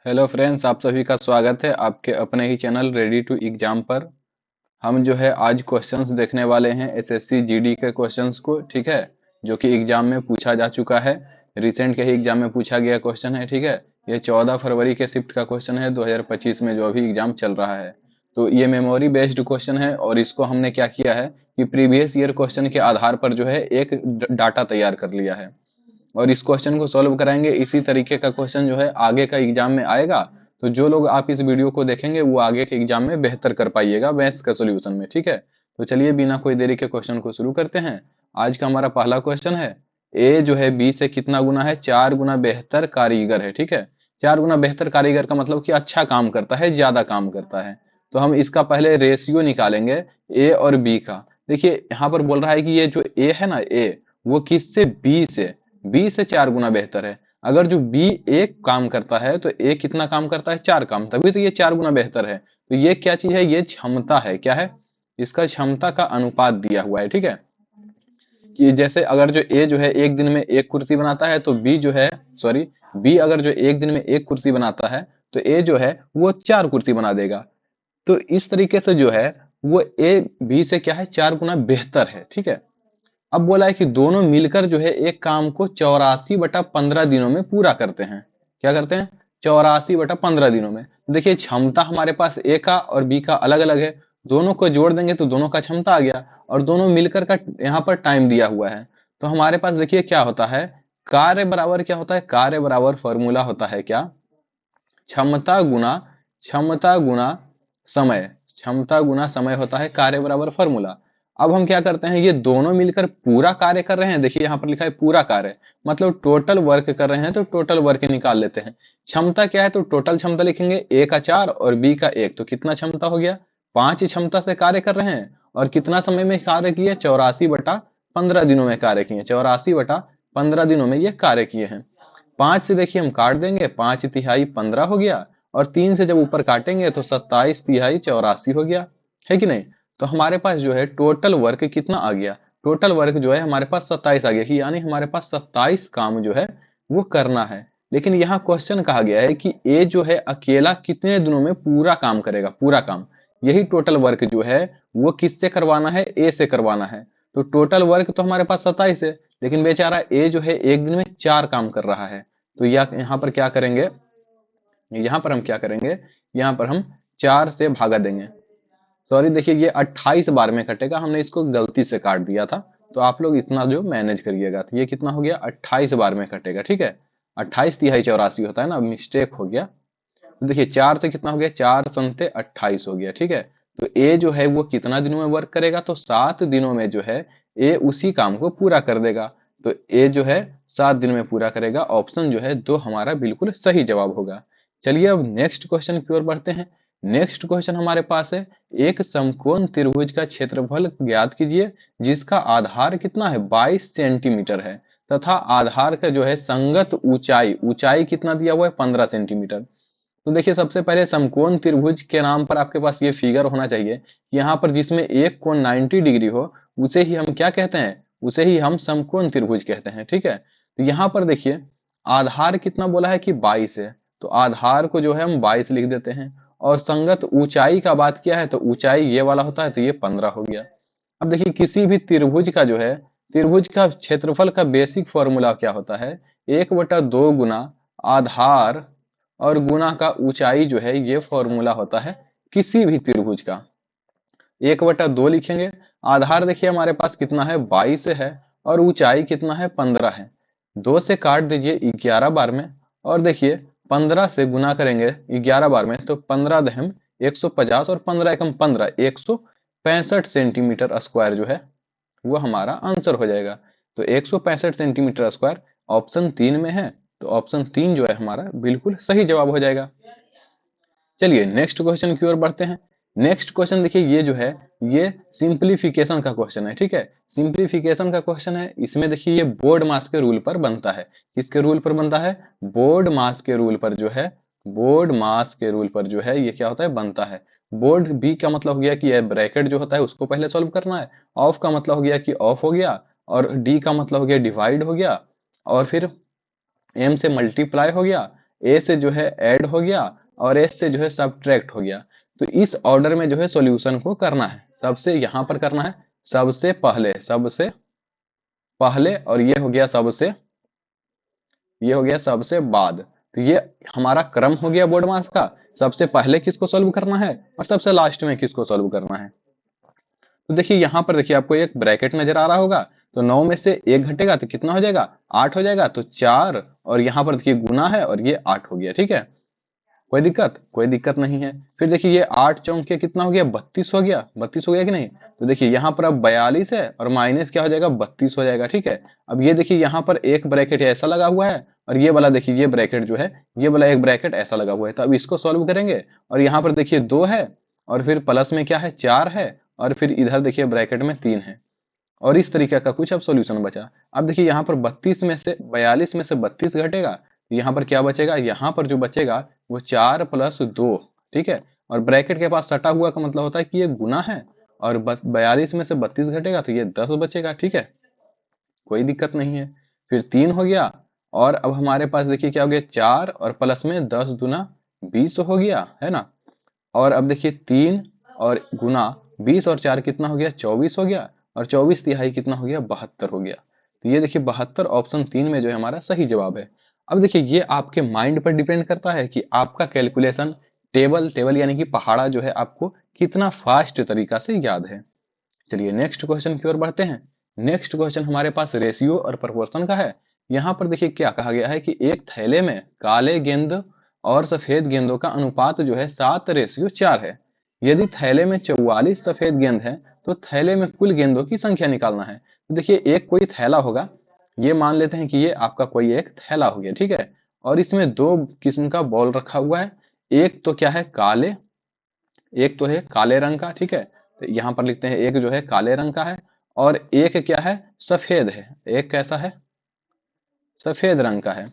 Hello friends, आप सभी का स्वागत है आपके अपने ही चैनल रेडी टू एग्जाम पर। हम जो है आज क्वेश्चंस देखने वाले हैं एसएससी जीडी के क्वेश्चंस को, ठीक है, जो कि एग्जाम में पूछा जा चुका है। रिसेंट के ही एग्जाम में पूछा गया क्वेश्चन है, ठीक है। ये 14 फरवरी के शिफ्ट का क्वेश्चन है 2025 में जो अभी एग्जाम चल रहा है। तो ये मेमोरी बेस्ड क्वेश्चन है और इसको हमने क्या किया है कि प्रीवियस ईयर क्वेश्चन के आधार पर जो है एक डाटा तैयार कर लिया है और इस क्वेश्चन को सॉल्व कराएंगे। इसी तरीके का क्वेश्चन जो है आगे का एग्जाम में आएगा, तो जो लोग आप इस वीडियो को देखेंगे वो आगे के एग्जाम में बेहतर कर पाइएगा मैथ्स का सॉल्यूशन में, ठीक है। तो चलिए बिना कोई देरी के क्वेश्चन को शुरू करते हैं। आज का हमारा पहला क्वेश्चन है, ए जो है बी से कितना गुना है? 4 गुना बेहतर कारीगर है, ठीक है। 4 गुना बेहतर कारीगर का मतलब कि अच्छा काम करता है, ज्यादा काम करता है। तो हम इसका पहले रेशियो निकालेंगे ए और बी का। देखिए यहाँ पर बोल रहा है कि ये जो ए है ना, ए वो किससे? बी से। बी से 4 गुना बेहतर है। अगर जो बी एक काम करता है तो ए कितना काम करता है? 4 काम, तभी तो ये 4 गुना बेहतर है। तो ये क्या चीज है? ये क्षमता है। क्या है? इसका क्षमता का अनुपात दिया हुआ है, ठीक है। कि जैसे अगर जो ए जो है एक दिन में एक कुर्सी बनाता है तो बी जो है, सॉरी, बी अगर जो एक दिन में एक कुर्सी बनाता है तो ए जो है वो 4 कुर्सी बना देगा। तो इस तरीके से जो है वो ए बी से क्या है? 4 गुना बेहतर है, ठीक है। अब बोला है कि दोनों मिलकर जो है एक काम को 84/15 दिनों में पूरा करते हैं। क्या करते हैं? 84/15 दिनों में। देखिए क्षमता हमारे पास ए का और बी का अलग अलग है, दोनों को जोड़ देंगे तो दोनों का क्षमता आ गया और दोनों मिलकर का यहाँ पर टाइम दिया हुआ है। तो हमारे पास देखिए क्या होता है, कार्य बराबर क्या होता है? कार्य बराबर फॉर्मूला होता है क्या? क्षमता गुना क्षमता गुना समय। क्षमता गुना समय होता है कार्य बराबर फॉर्मूला। अब हम क्या करते हैं, ये दोनों मिलकर पूरा कार्य कर रहे हैं। देखिए यहाँ पर लिखा है पूरा कार्य, मतलब टोटल वर्क कर रहे हैं, तो टोटल वर्क निकाल लेते हैं। क्षमता क्या है? तो टोटल क्षमता लिखेंगे, ए का 4 और बी का 1, तो कितना क्षमता हो गया? 5 क्षमता से कार्य कर रहे हैं। और कितना समय में कार्य किए? 84/15 दिनों में कार्य किए। 84/15 दिनों में ये कार्य किए हैं। 5 से देखिए हम काट देंगे, 5 तिहाई 15 हो गया और 3 से जब ऊपर काटेंगे तो 27 तिहाई 84 हो गया, है कि नहीं। तो हमारे पास जो है टोटल वर्क कितना आ गया? टोटल वर्क जो है हमारे पास 27 आ गया, कि यानी हमारे पास 27 काम जो है वो करना है। लेकिन यहाँ क्वेश्चन कहा गया है कि ए जो है अकेला कितने दिनों में पूरा काम करेगा? पूरा काम, यही टोटल वर्क जो है वो किससे करवाना है? ए से करवाना है। तो टोटल वर्क तो हमारे पास 27 है, लेकिन बेचारा ए जो है एक दिन में 4 काम कर रहा है। तो यहाँ पर क्या करेंगे, यहाँ पर हम क्या करेंगे, यहाँ पर हम 4 से भागा देंगे। सॉरी, देखिए ये 28 बार में कटेगा, हमने इसको गलती से काट दिया था, तो आप लोग इतना जो मैनेज करिएगा। तो ये कितना हो गया? 28 बार में कटेगा, ठीक है। 28 तिहाई 84 होता है ना, मिस्टेक हो गया। तो देखिए 4 से कितना हो गया? 4 संते 28 हो गया, ठीक है। तो ए जो है वो कितना दिनों में वर्क करेगा? तो 7 दिनों में जो है ए उसी काम को पूरा कर देगा। तो ए जो है 7 दिन में पूरा करेगा। ऑप्शन जो है 2 हमारा बिल्कुल सही जवाब होगा। चलिए अब नेक्स्ट क्वेश्चन की ओर बढ़ते हैं। नेक्स्ट क्वेश्चन हमारे पास है, एक समकोण त्रिभुज का क्षेत्रफल ज्ञात कीजिए जिसका आधार कितना है? 22 सेंटीमीटर है तथा आधार का जो है संगत ऊंचाई, ऊंचाई कितना दिया हुआ है? 15 सेंटीमीटर। तो देखिए सबसे पहले समकोण त्रिभुज के नाम पर आपके पास ये फिगर होना चाहिए। यहाँ पर जिसमें एक कोण 90 डिग्री हो उसे ही हम क्या कहते हैं? उसे ही हम समकोण त्रिभुज कहते हैं, ठीक है। तो यहाँ पर देखिए आधार कितना बोला है कि 22 है, तो आधार को जो है हम 22 लिख देते हैं। और संगत ऊंचाई का बात किया है तो ऊंचाई ये वाला होता है, तो ये 15 हो गया। अब देखिए किसी भी त्रिभुज का जो है, त्रिभुज का क्षेत्रफल का बेसिक फॉर्मूला क्या होता है? 1/2 गुना आधार और गुना का ऊंचाई जो है, ये फॉर्मूला होता है किसी भी त्रिभुज का। 1/2 लिखेंगे। आधार देखिए हमारे पास कितना है? 22 है और ऊंचाई कितना है? 15 है। 2 से काट दीजिए 11 बार में और देखिए 15 से गुना करेंगे 11 बार में तो 15 दहम 150 और 15 एकम 15, 165 सेंटीमीटर स्क्वायर जो है वो हमारा आंसर हो जाएगा। तो 165 सेंटीमीटर स्क्वायर ऑप्शन 3 में है, तो ऑप्शन 3 जो है हमारा बिल्कुल सही जवाब हो जाएगा। चलिए नेक्स्ट क्वेश्चन की ओर बढ़ते हैं। नेक्स्ट क्वेश्चन देखिए ये जो है ये सिंप्लीफिकेशन का क्वेश्चन है, ठीक है। सिंप्लीफिकेशन का क्वेश्चन है, इसमें देखिए ये बोर्ड मास के रूल पर बनता है। किसके रूल पर बनता है? बोर्ड मास के रूल पर जो है, बोर्ड मास के रूल पर जो है ये क्या होता है? बनता है। बोर्ड बी का मतलब हो गया कि ये ब्रैकेट जो होता है उसको पहले सॉल्व करना है। ऑफ का मतलब हो गया कि ऑफ हो गया, और डी का मतलब हो गया डिवाइड हो गया, और फिर एम से मल्टीप्लाई हो गया, ए से जो है ऐड हो गया और एस से जो है सब्ट्रैक्ट हो गया। तो इस ऑर्डर में जो है सॉल्यूशन को करना है, सबसे यहाँ पर करना है सबसे पहले और ये हो गया सबसे बाद। तो ये हमारा क्रम हो गया बोर्ड मास का, सबसे पहले किसको सॉल्व करना है और सबसे लास्ट में किसको सॉल्व करना है। तो देखिए यहाँ पर देखिए आपको एक ब्रैकेट नजर आ रहा होगा, तो 9 में से 1 घटेगा तो कितना हो जाएगा, 8 हो जाएगा। तो 4 और यहाँ पर देखिए गुना है और ये 8 हो गया। ठीक है, कोई दिक्कत नहीं है। फिर देखिए ये 8 चौक के कितना हो गया, 32 हो गया। 32 हो गया कि नहीं। तो देखिए यहाँ पर अब 42 है और माइनस क्या हो जाएगा, 32 हो जाएगा। ठीक है, अब ये देखिए यहाँ पर एक ब्रैकेट ऐसा लगा हुआ है और ये वाला देखिए ये ब्रैकेट जो है, ये वाला एक ब्रैकेट ऐसा लगा हुआ है। तो अब इसको सॉल्व करेंगे और यहाँ पर देखिए 2 है और फिर प्लस में क्या है, 4 है और फिर इधर देखिए ब्रैकेट में 3 है और इस तरीके का कुछ अब सॉल्यूशन बचा। अब देखिए यहाँ पर 42 में से 32 घटेगा, तो यहाँ पर क्या बचेगा, यहाँ पर जो बचेगा वो 4 + 2। ठीक है, और ब्रैकेट के पास सटा हुआ का मतलब होता है कि ये गुना है और 42 में से 32 घटेगा तो ये 10 बचेगा। ठीक है, कोई दिक्कत नहीं है। फिर 3 हो गया और अब हमारे पास देखिए क्या हो गया, 4 और प्लस में 10 दूना 20 हो गया, है ना। और अब देखिए 3 और गुना 20 और 4 कितना हो गया, 24 हो गया और 24 तिहाई कितना हो गया, 72 हो गया। तो ये देखिए 72 ऑप्शन 3 में जो है हमारा सही जवाब है। अब देखिए ये आपके माइंड पर डिपेंड करता है कि आपका कैलकुलेशन टेबल यानी कि पहाड़ा जो है आपको कितना फास्ट तरीका से याद है। चलिए नेक्स्ट क्वेश्चन की ओर बढ़ते हैं। नेक्स्ट क्वेश्चन हमारे पास रेशियो और प्रोपोर्शन का है। यहाँ पर देखिए क्या कहा गया है कि एक थैले में काले गेंद और सफेद गेंदों का अनुपात जो है 7:4 है। यदि थैले में 44 सफेद गेंद है तो थैले में कुल गेंदों की संख्या निकालना है। तो देखिए एक कोई थैला होगा, ये मान लेते हैं कि ये आपका कोई एक थैला हो गया। ठीक है, और इसमें 2 किस्म का बॉल रखा हुआ है, एक तो क्या है काले, एक तो है काले रंग का। ठीक है, तो यहाँ पर लिखते हैं एक जो है काले रंग का है और एक क्या है, सफेद है। एक कैसा है, सफेद रंग का है।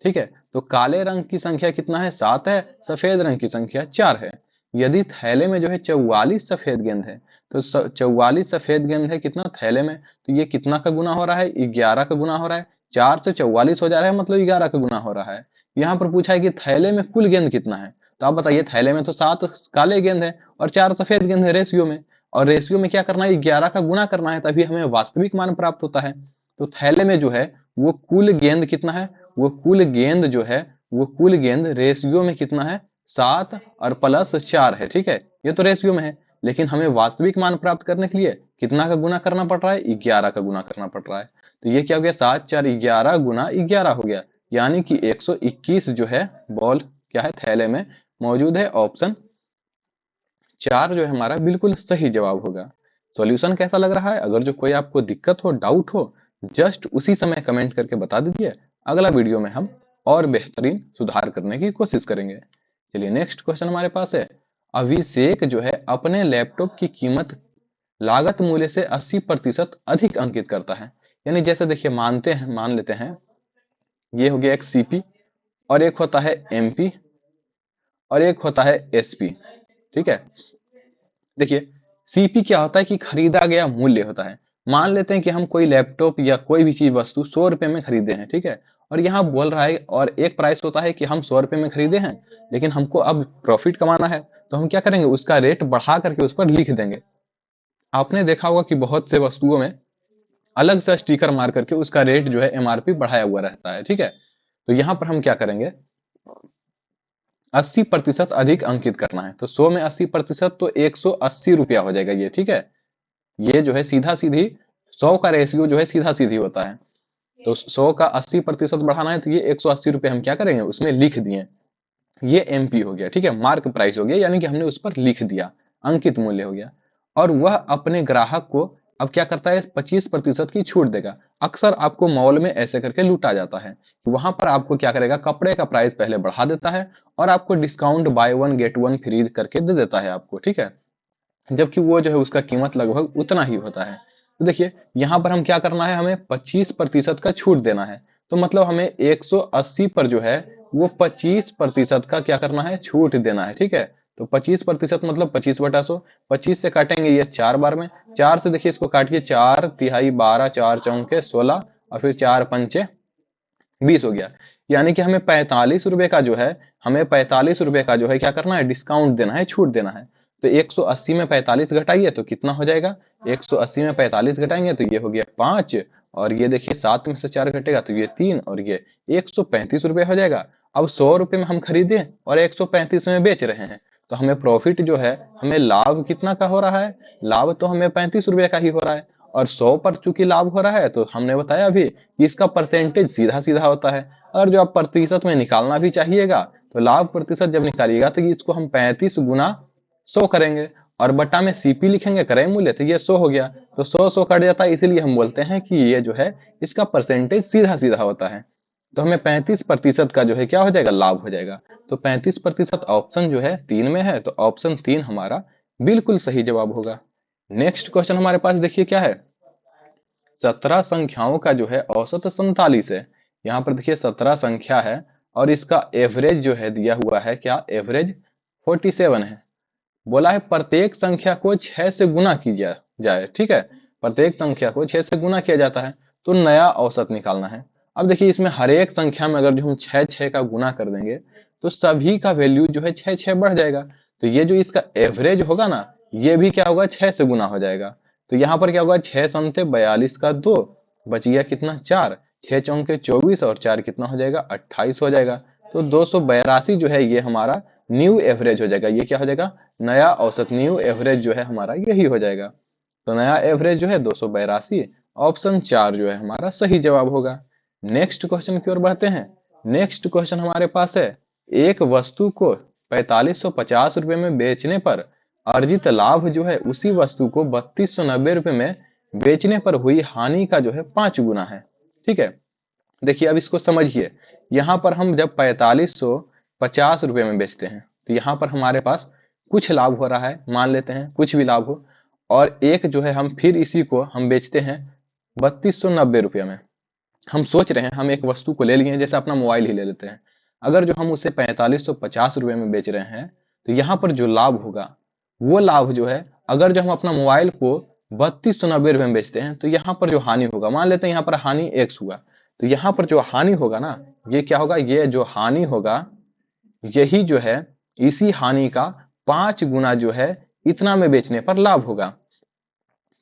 ठीक है, तो काले रंग की संख्या कितना है, 7 है, सफेद रंग की संख्या 4 है। यदि थैले में जो है 44 सफेद गेंद है तो 44 सफेद गेंद है कितना थैले में, तो ये कितना का गुना हो रहा है, 11 का गुना हो रहा है। 4 से 44 हो जा रहा है मतलब 11 का गुना हो रहा है। यहाँ पर पूछा है कि थैले में कुल गेंद कितना है, तो आप बताइए थैले में तो 7 काले गेंद है और 4 सफेद गेंद है रेशियो में, और रेशियो में क्या करना है, 11 का गुना करना है, तभी हमें वास्तविक मान प्राप्त होता है। तो थैले में जो है वो कुल गेंद कितना है, वो कुल गेंद जो है वो कुल गेंद रेशियो में कितना है, 7 और प्लस 4 है। ठीक है, ये तो रेशियो में है, लेकिन हमें वास्तविक मान प्राप्त करने के लिए कितना का गुना करना पड़ रहा है, 11 का गुना करना पड़ रहा है। तो ये क्या हो गया, 7 4 11 गुना 11 हो गया, यानी कि 121 जो है बॉल क्या है थैले में मौजूद है। ऑप्शन 4 जो है हमारा बिल्कुल सही जवाब होगा। सॉल्यूशन कैसा लग रहा है, अगर जो कोई आपको दिक्कत हो, डाउट हो, जस्ट उसी समय कमेंट करके बता दीजिए। अगला वीडियो में हम और बेहतरीन सुधार करने की कोशिश करेंगे। चलिए नेक्स्ट क्वेश्चन हमारे पास है। अभिषेक जो है अपने लैपटॉप की कीमत लागत मूल्य से 80% अधिक अंकित करता है। यानी जैसे देखिए मान लेते हैं ये हो गया एक सीपी और एक होता है एमपी और एक होता है एसपी। ठीक है, देखिए सीपी क्या होता है कि खरीदा गया मूल्य होता है। मान लेते हैं कि हम कोई लैपटॉप या कोई भी चीज वस्तु 100 रुपए में खरीदे हैं। ठीक है, और यहाँ बोल रहा है और एक प्राइस होता है कि हम 100 रुपए में खरीदे हैं, लेकिन हमको अब प्रॉफिट कमाना है, तो हम क्या करेंगे, उसका रेट बढ़ा करके उस पर लिख देंगे। आपने देखा होगा कि बहुत से वस्तुओं में अलग से स्टिकर मार करके उसका रेट जो है एमआरपी बढ़ाया हुआ रहता है। ठीक है, तो यहाँ पर हम क्या करेंगे, 80% अधिक अंकित करना है। तो 100 में 80% तो 180 रुपया हो जाएगा ये। ठीक है, ये जो है सीधा सीधी 100 का रेशियो जो है सीधा सीधी होता है। तो 100 का 80% बढ़ाना है तो ये 180 रुपये हम क्या करेंगे, उसमें लिख दिए। ये एमपी हो गया। ठीक है, मार्क प्राइस हो गया, यानी कि हमने उस पर लिख दिया, अंकित मूल्य हो गया। और वह अपने ग्राहक को अब क्या करता है, 25% की छूट देगा। अक्सर आपको मॉल में ऐसे करके लूटा जाता है, वहां पर आपको क्या करेगा, कपड़े का प्राइस पहले बढ़ा देता है और आपको डिस्काउंट बाय 1 गेट 1 फ्री करके दे देता है आपको। ठीक है, जबकि वो जो है उसका कीमत लगभग उतना ही होता है। तो देखिए यहाँ पर हम क्या करना है, हमें 25% का छूट देना है। तो मतलब हमें 180 पर जो है वो 25% का क्या करना है, छूट देना है। ठीक है, तो 25% मतलब 25/100, 25 से काटेंगे ये 4 बार में, 4 से देखिए इसको काटिए, 4 तिहाई 12, 4 चौके 16 और फिर 4 पंचे 20 हो गया। यानी कि हमें 45 रुपए का जो है, हमें 45 रुपए का जो है क्या करना है, डिस्काउंट देना है, छूट देना है। तो 180 में 45 घटाइए तो कितना हो जाएगा, 180 में 45 घटाएंगे तो ये हो गया 5, और ये देखिए 7 में से 4 घटेगा तो ये 3, और ये 135 रुपए हो जाएगा। अब 100 रुपए में हम खरीदे और 135 में बेच रहे हैं, तो हमें प्रॉफिट जो है, हमें लाभ कितना का हो रहा है, लाभ तो हमें 35 रुपए का ही हो रहा है। और 100 पर चूंकि लाभ हो रहा है तो हमने बताया अभी कि इसका परसेंटेज सीधा सीधा होता है। अगर जो आप प्रतिशत में निकालना भी चाहिएगा तो लाभ प्रतिशत जब निकालिएगा तो इसको हम 35 गुना 100 करेंगे, और बट्टा में सीपी लिखेंगे क्रय मूल्य, तो ये 100 हो गया। तो 100 कट जाता है, इसीलिए हम बोलते हैं कि ये जो है इसका परसेंटेज सीधा सीधा होता है। तो हमें 35% का जो है क्या हो जाएगा, लाभ हो जाएगा। तो 35% ऑप्शन जो है 3 में है, तो ऑप्शन 3 हमारा बिल्कुल सही जवाब होगा। नेक्स्ट क्वेश्चन हमारे पास देखिए क्या है, 17 संख्याओं का जो है औसत 47 है। यहाँ पर देखिए 17 संख्या है और इसका एवरेज जो है दिया हुआ है क्या, एवरेज 47 है। बोला है प्रत्येक संख्या को 6 से गुना किया जाए, ठीक है, प्रत्येक संख्या को 6 से गुना किया जाता है, तो नया औसत निकालना है। अब देखिए इसमें हर एक संख्या में अगर जो हम 6 का गुना कर देंगे तो सभी का वैल्यू जो है 6 बढ़ जाएगा। तो ये जो इसका एवरेज होगा ना, ये भी क्या होगा, 6 से गुना हो जाएगा। तो यहाँ पर क्या होगा, 6 संते 42 का 2, बच गया कितना 4, 6 चौके 24 और 4 कितना हो जाएगा 28 हो जाएगा। तो 282 जो है ये हमारा न्यू एवरेज हो जाएगा। ये क्या हो जाएगा, नया औसत, न्यू एवरेज जो है हमारा यही हो जाएगा। तो नया एवरेज जो है 282, ऑप्शन 4 जो है हमारा सही जवाब होगा। नेक्स्ट क्वेश्चन की ओर बढ़ते हैं। नेक्स्ट क्वेश्चन हमारे पास है, एक वस्तु को 4550 रुपए में बेचने पर अर्जित लाभ जो है उसी वस्तु को 3290 रुपए में बेचने पर हुई हानि का जो है 5 गुना है। ठीक है, देखिए अब इसको समझिए। यहाँ पर हम जब 4550 रुपए में बेचते हैं तो यहाँ पर हमारे पास कुछ लाभ हो रहा है, मान लेते हैं कुछ भी लाभ हो, और एक जो है हम फिर इसी को हम बेचते हैं 3290 रुपये में। हम सोच रहे हैं, हम एक वस्तु को ले लिए हैं, जैसे अपना मोबाइल ही ले लेते हैं। अगर जो हम उसे 4550 रुपये में बेच रहे हैं तो यहाँ पर जो लाभ होगा वो लाभ जो है, अगर जो हम अपना मोबाइल को 3290 रुपये में बेचते हैं तो यहाँ पर जो हानि होगा, मान लेते हैं यहाँ पर हानि x हुआ, तो यहाँ पर जो हानि होगा ना, ये क्या होगा, ये जो हानि होगा यही जो है इसी हानि का 5 गुना जो है इतना में बेचने पर लाभ होगा।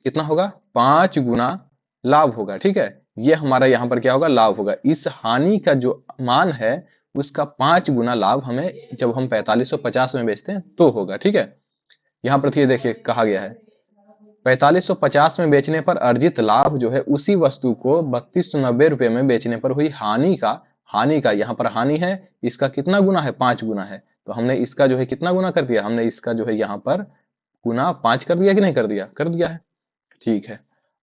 कितना होगा, 5 गुना लाभ होगा। ठीक है, ये हमारा यहाँ पर क्या होगा, लाभ होगा। इस हानि का जो मान है उसका 5 गुना लाभ हमें जब हम 4550 में बेचते हैं तो होगा। ठीक है, यहाँ पर देखिए कहा गया है 4550 में बेचने पर अर्जित लाभ जो है उसी वस्तु को 3290 रुपए में बेचने पर हुई हानि का यहाँ पर हानि है, इसका कितना गुना है, 5 गुना है। तो हमने इसका जो है कितना गुना कर दिया, हमने इसका जो है यहाँ पर गुना 5 कर दिया कि नहीं कर दिया, कर दिया है। ठीक है,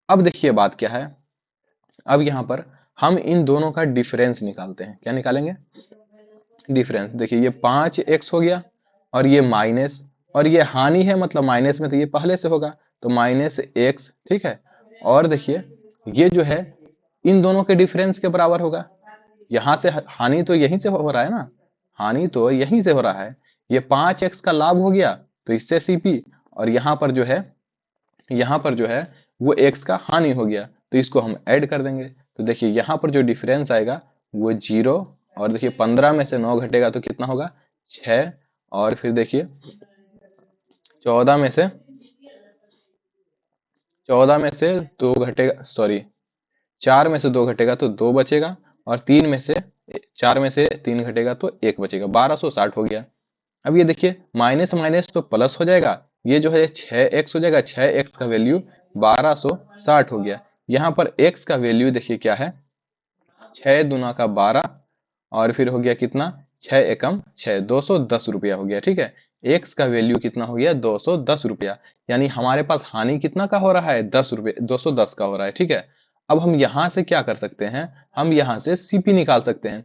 अब देखिए बात क्या है, अब यहाँ पर हम इन दोनों का डिफरेंस निकालते हैं। क्या निकालेंगे, डिफरेंस। देखिए ये 5x हो गया और ये माइनस, और ये हानि है मतलब माइनस में, तो ये पहले से होगा तो -x। ठीक है, और देखिए ये जो है इन दोनों के डिफरेंस के बराबर होगा। यहाँ से हानि तो यहीं से हो रहा है ना, हानि तो यहीं से हो रहा है। ये 5x का लाभ हो गया तो इससे सीपी, और यहाँ पर जो है, यहाँ पर जो है वो x का हानि हो गया, तो इसको हम ऐड कर देंगे। तो देखिए यहाँ पर जो डिफरेंस आएगा वो 0, और देखिए 15 में से 9 घटेगा तो कितना होगा 6, और फिर देखिए 14 में से 2 घटेगा, सॉरी 4 में से 2 घटेगा तो 2 बचेगा, और 4 में से 3 घटेगा तो 1 बचेगा, 1260 हो गया। अब ये देखिए माइनस माइनस तो प्लस हो जाएगा, ये जो है 6x हो जाएगा, 6x का वैल्यू 1260 हो गया। यहाँ पर x का वैल्यू देखिए क्या है, 6 दूना का 12, और फिर हो गया कितना 6 एकम 6, 210 रुपया हो गया। ठीक है, x का वैल्यू कितना हो गया 210 रुपया, यानी हमारे पास हानि कितना का हो रहा है 10 रुपये, 210 का हो रहा है। ठीक है, अब हम यहाँ से क्या कर सकते हैं, हम यहाँ से सीपी निकाल सकते हैं।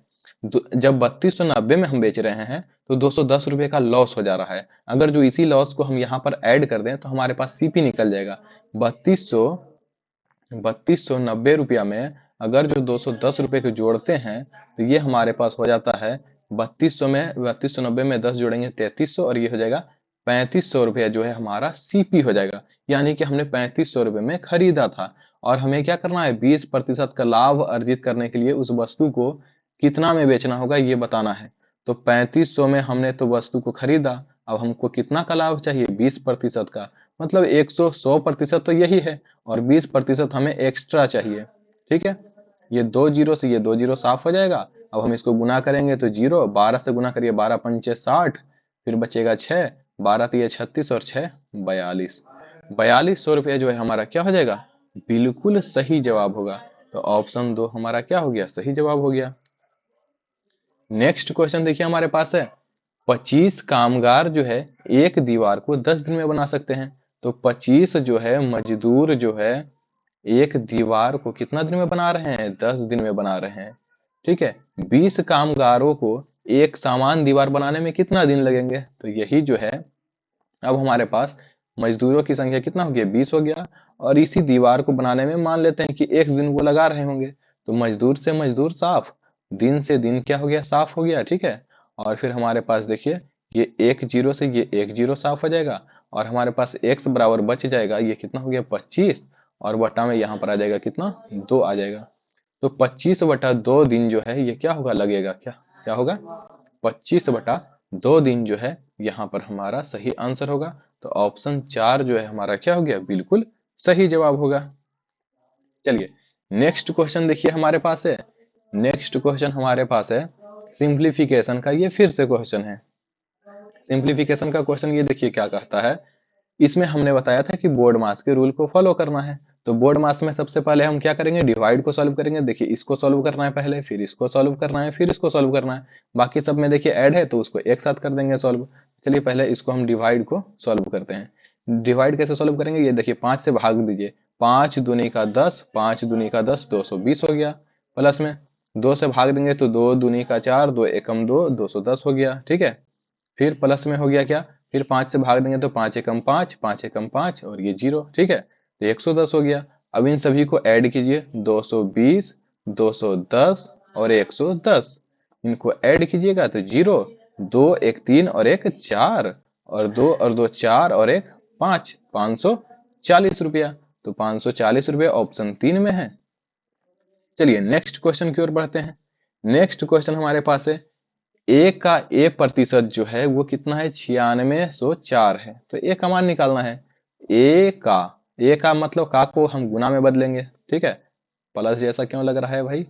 जब 3290 में हम बेच रहे हैं तो 210 रुपये का लॉस हो जा रहा है। अगर जो इसी लॉस को हम यहाँ पर ऐड कर दें तो हमारे पास सीपी निकल जाएगा। 3290 रुपया में अगर जो 210 रुपये को जोड़ते हैं तो ये हमारे पास हो जाता है 3290 में 10 जोड़ेंगे 3300, और ये हो जाएगा 3500 रुपया जो है हमारा सीपी हो जाएगा। यानी कि हमने 3500 रुपये में खरीदा था, और हमें क्या करना है 20% का लाभ अर्जित करने के लिए उस वस्तु को कितना में बेचना होगा ये बताना है। तो 3500 में हमने तो वस्तु को खरीदा, अब हमको कितना का लाभ चाहिए, 20% का, मतलब 100% तो यही है और 20% हमें एक्स्ट्रा चाहिए। ठीक है, ये 2 जीरो से ये 2 जीरो साफ हो जाएगा। अब हम इसको गुना करेंगे तो जीरो, 12 से गुना करिए, 12 पंचे 60, फिर बचेगा 6, 12 तिये 36 और 6 42। 4200 रुपया जो है हमारा क्या हो जाएगा, बिल्कुल सही जवाब होगा। तो ऑप्शन 2 हमारा क्या हो गया, सही जवाब हो गया। नेक्स्ट क्वेश्चन देखिए हमारे पास है, 25 कामगार जो है एक दीवार को 10 दिन में बना सकते हैं। तो 25 जो है मजदूर जो है एक दीवार को कितना दिन में बना रहे हैं, 10 दिन में बना रहे हैं। ठीक है, 20 कामगारों को एक समान दीवार बनाने में कितना दिन लगेंगे, तो यही जो है अब हमारे पास मजदूरों की संख्या कितना हो गया, 20 हो गया, और इसी दीवार को बनाने में मान लेते हैं कि एक दिन वो लगा रहे होंगे, तो मजदूर से मजदूर साफ, दिन से दिन क्या हो गया, साफ हो गया। ठीक है, और फिर हमारे पास देखिए ये 1 जीरो से ये 1 जीरो साफ हो जाएगा, और हमारे पास x बराबर बच जाएगा, ये कितना हो गया 25, और बटा में यहाँ पर आ जाएगा कितना, 2 आ जाएगा। तो 25/2 दिन जो है ये क्या होगा, लगेगा, क्या क्या होगा, 25/2 दिन जो है यहाँ पर हमारा सही आंसर होगा। तो ऑप्शन 4 जो है हमारा क्या हो गया, बिल्कुल सही जवाब होगा। चलिए नेक्स्ट क्वेश्चन देखिए हमारे पास है, नेक्स्ट क्वेश्चन हमारे पास है सिंप्लीफिकेशन का, ये फिर से क्वेश्चन है। सिंप्लीफिकेशन का क्वेश्चन ये देखिए क्या कहता है, इसमें हमने बताया था कि बोर्ड मास के रूल को फॉलो करना है। तो बोर्ड मास में सबसे पहले हम क्या करेंगे, डिवाइड को सॉल्व करेंगे। देखिए इसको सॉल्व करना है पहले, फिर इसको सॉल्व करना है, फिर इसको सॉल्व करना है। बाकी सब में देखिए ऐड है तो उसको एक साथ कर देंगे सॉल्व। चलिए पहले इसको हम डिवाइड को सॉल्व करते हैं। डिवाइड कैसे सॉल्व करेंगे, ये देखिए 5 से भाग दीजिए, 5 दूनी का 10, 5 दूनी का 10, 220 हो गया। प्लस में 2 से भाग देंगे तो 2 दूनी का 4, 2 एकम 2, 210 हो गया। ठीक है, फिर प्लस में हो गया क्या, फिर 5 से भाग देंगे तो 5 एकम 5, 5 एकम 5 और ये 0। ठीक है, तो 110 हो गया। अब इन सभी को ऐड कीजिए, 220, 210 और 110, इनको ऐड कीजिएगा तो 0, 2 1 3 और 1 4, और 2 और 2 4 और 1 5, 540 रुपया। तो 540 रुपया ऑप्शन 3 में है। चलिए नेक्स्ट क्वेश्चन की ओर बढ़ते हैं। नेक्स्ट क्वेश्चन हमारे पास है, ए का ए प्रतिशत जो है वो कितना है, 9604 है। तो ए का मान निकालना है। ए का मतलब का को हम गुना में बदलेंगे। ठीक है, प्लस जैसा क्यों लग रहा है भाई,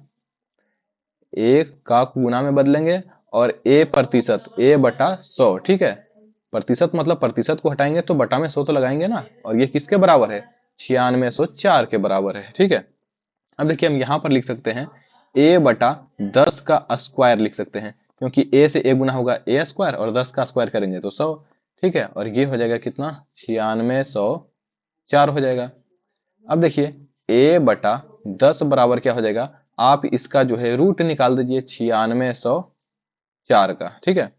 ए का को गुना में बदलेंगे, और ए प्रतिशत, ए बटा 100। ठीक है, प्रतिशत मतलब प्रतिशत को हटाएंगे तो बटा में 100 तो लगाएंगे ना, और ये किसके बराबर है, 9604 के बराबर है। ठीक है, अब देखिए हम यहाँ पर लिख सकते हैं a बटा 10 का स्क्वायर लिख सकते हैं, क्योंकि a से a गुना होगा a स्क्वायर, और 10 का स्क्वायर करेंगे तो 100। ठीक है, और ये हो जाएगा कितना, 9604 हो जाएगा। अब देखिए a बटा 10 बराबर क्या हो जाएगा, आप इसका जो है रूट निकाल दीजिए 9604 का। ठीक है,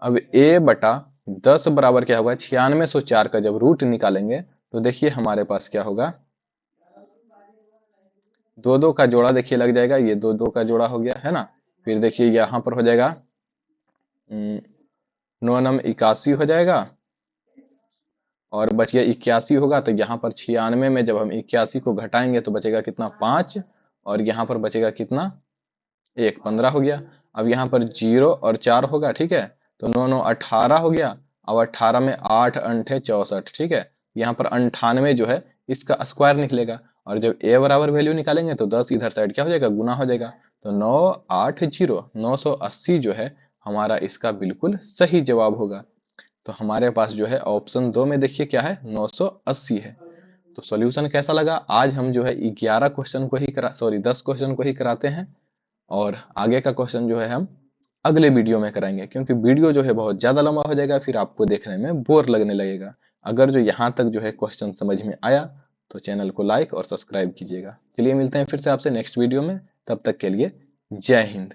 अब a बटा 10 बराबर क्या होगा, 9604 का जब रूट निकालेंगे तो देखिए हमारे पास क्या होगा, 2 का जोड़ा देखिए लग जाएगा, ये 2 का जोड़ा हो गया है ना। फिर देखिए यहाँ पर हो जाएगा 9 नम 81 हो जाएगा, और बच गया 81 होगा। तो यहाँ पर 96 में जब हम 81 को घटाएंगे तो बचेगा कितना, 5, और यहाँ पर बचेगा कितना, 1, 15 हो गया। अब यहाँ पर 0 और 4 होगा। ठीक है, तो 9 9 18 हो गया। अब 18 में 8 अंठे 64। ठीक है, यहाँ पर 98 जो है इसका स्क्वायर निकलेगा, और जब a बराबर वैल्यू निकालेंगे तो 10 इधर साइड क्या हो जाएगा, गुना हो जाएगा। तो 980 980 जो है हमारा इसका बिल्कुल सही जवाब होगा। तो हमारे पास जो है ऑप्शन 2 में देखिए क्या है, 980 है। तो सॉल्यूशन कैसा लगा, आज हम जो है 11 क्वेश्चन को ही 10 क्वेश्चन को ही कराते हैं, और आगे का क्वेश्चन जो है हम अगले वीडियो में कराएंगे, क्योंकि वीडियो जो है बहुत ज़्यादा लंबा हो जाएगा, फिर आपको देखने में बोर लगने लगेगा। अगर जो यहाँ तक जो है क्वेश्चन समझ में आया तो चैनल को लाइक और सब्सक्राइब कीजिएगा। चलिए मिलते हैं फिर से आपसे नेक्स्ट वीडियो में, तब तक के लिए जय हिंद।